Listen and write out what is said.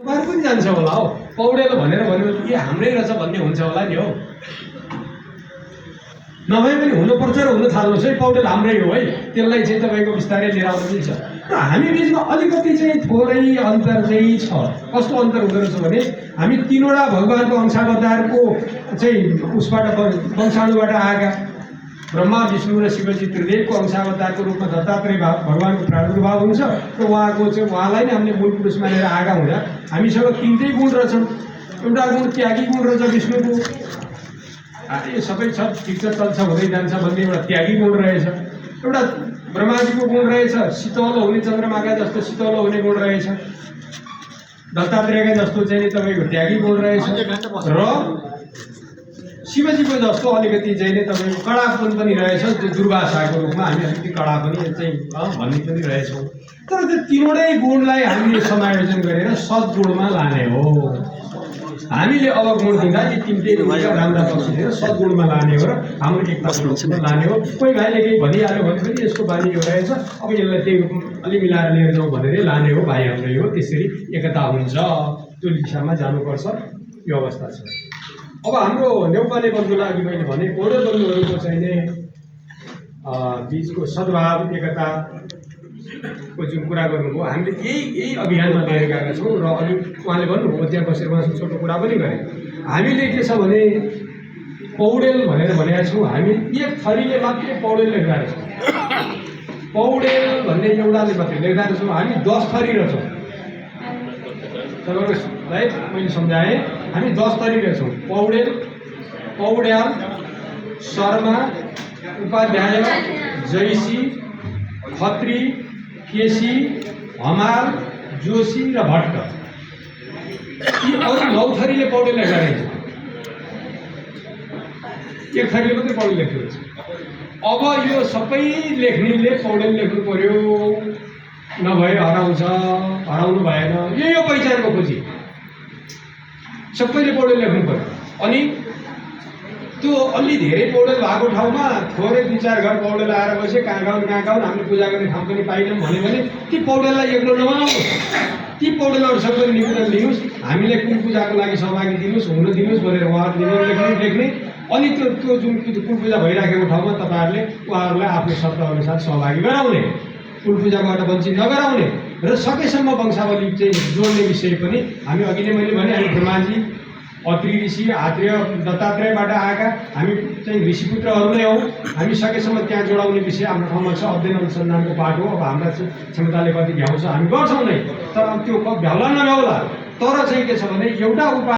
तपाईहरु पनि जान्छ होला हो पौडेल भनेर भन्यो कि हाम्रै रहेछ भन्ने हुन्छ होला नि हो नभए पनि हुनुपर्छ र हुन थाल्नुहोस् है पौडेल हाम्रै हो है त्यसलाई चाहिँ तपाईँको बिस्तारै लिएर आउनु मिल्छ र हामी बिचमा अलिकति चाहिँ थोरै अन्तर चाहिँ छ कस्तो अन्तर हुँदो रहेछ भने हामी तीनवटा भगवानको अंशावतारको चाहिँ उसबाट वंशाणुबाट आएका ब्रह्मा विष्णु र शिवजी त्रिदेवको अंशावतारको रूपमा दत्तात्रेय भगवानको प्रादुर्भाव हुन्छ र उहाँको चाहिँ उहाँलाई नै हामीले मूल पुरुष मानेर आएका हुँदा हामीसँग तिनटै गुण रहेछन् एउटा गुण त्यागी गुण रहेछ विष्णुको यो सबै छ ठिक छ चल्छ हुँदै जान्छ भन्ने एउटा त्यागी गुण रहेछ एउटा ब्रह्माजीको गुण रहेछ शीतल हुने चन्द्रमाका जस्तो शीतल हुने गुण रहेछ दत्तात्रेयका जस्तो चाहिँ तपाईँको त्यागी गुण रहेछ र शिवजीको जस्तो अलिकति चाहिँ नि तपाईँको कडापन पनि रहेछ त्यो दुर्वासाको रूपमा हामी अलिकति कडा पनि चाहिँ भन्ने पनि रहेछौँ तर त्यो तीनवटै गुणलाई हामीले समायोजन गरेर सद्गुणमा लाने हो हामीले अब गुण दिँदा यी तिनटै राम्रा पक्ष दिएर सद्गुणमा लाने हो र हाम्रो एकतामा लाने हो कोही भाइले केही भनिहाल्यो भने पनि यसको बानी यो रहेछ अब यसलाई त्यही अलि मिलाएर लिएर जाउँ भनेरै लाने हो भाइ हाम्रै हो त्यसरी एकता हुन्छ त्यो दिशामा जानुपर्छ यो अवस्था छ अब हाम्रो नेउपाने बन्धुलाई अघि मैले भने पौडेल बन्धुहरूको चाहिँ नि बिचको सद्भाव एकताको जुन कुरा गर्नुभयो हामीले यही अभियानमा लिएर गएका छौँ र अघि उहाँले भन्नुभयो त्यहाँ बसेर उहाँसँग छोटो कुरा पनि गरेँ हामीले के छ भने पौडेल भनेर भनेका छौँ हामी एक थरीले मात्रै पौडेल लेख्दा रहेछौँ पौडेल भन्ने एउटाले मात्रै लेख्दा रहेछौँ हामी 10 थरी रहेछौँ तपाईँलाई मैले सम्झाएँ हामी 10 थरी रहेछौँ पौडेल पौड्याल शर्मा उपाध्याय जैसी खत्री केसी हमाल जोशी र भट्ट यी अरू 9 थरीले पौडेल लेख्दा रहेछ एक थरीले मात्रै पौडेल लेख्दो रहेछ अब यो सबै लेख्नेले पौडेल लेख्नु पर्यो नभए हराउनु भएन यो पहिचानको खोजी सबैले पौडेल लेख्नु पर्यो अनि त्यो अलि धेरै पौडेल भएको ठाउँमा थोरै 2-4 घर पौडेल आएर बसे कहाँ गाउँ हामीले पूजा गर्ने ठाउँ पनि पाइनौँ भन्यो भने ती पौडेललाई एक्लो नबनाउनुहोस् ती पौडेलहरूसँग पनि निवेदन लिनुहोस् हामीले कुल पूजाको लागि सहभागी दिनुहोस् हुन दिनुहोस् भनेर उहाँहरू लेख्ने अनि त्यो जुन कुल पूजा भइराखेको ठाउँमा तपाईँहरूले उहाँहरूलाई आफ्नो शर्तअनुसार सहभागी गराउने कुल पूजाबाट वञ्चित नगराउने र सकेसम्म वंशावली चाहिँ जोड्ने विषय पनि हामी अघि नै मैले भने हामी ब्रह्माजी अत्रि ऋषि आत्रेय दत्तात्रेयबाट आएका हामी चाहिँ ऋषिपुत्रहरू नै हौँ हामी सकेसम्म त्यहाँ जोडाउने विषय हाम्रो ठाउँमा छ अध्ययन अनुसन्धानको पाठ हो अब हाम्रा क्षमताले कति भ्याउँछ हामी गर्छौँ नै तर त्यो भ्याउला नभ्याउला तर चाहिँ के छ भने एउटा उपाय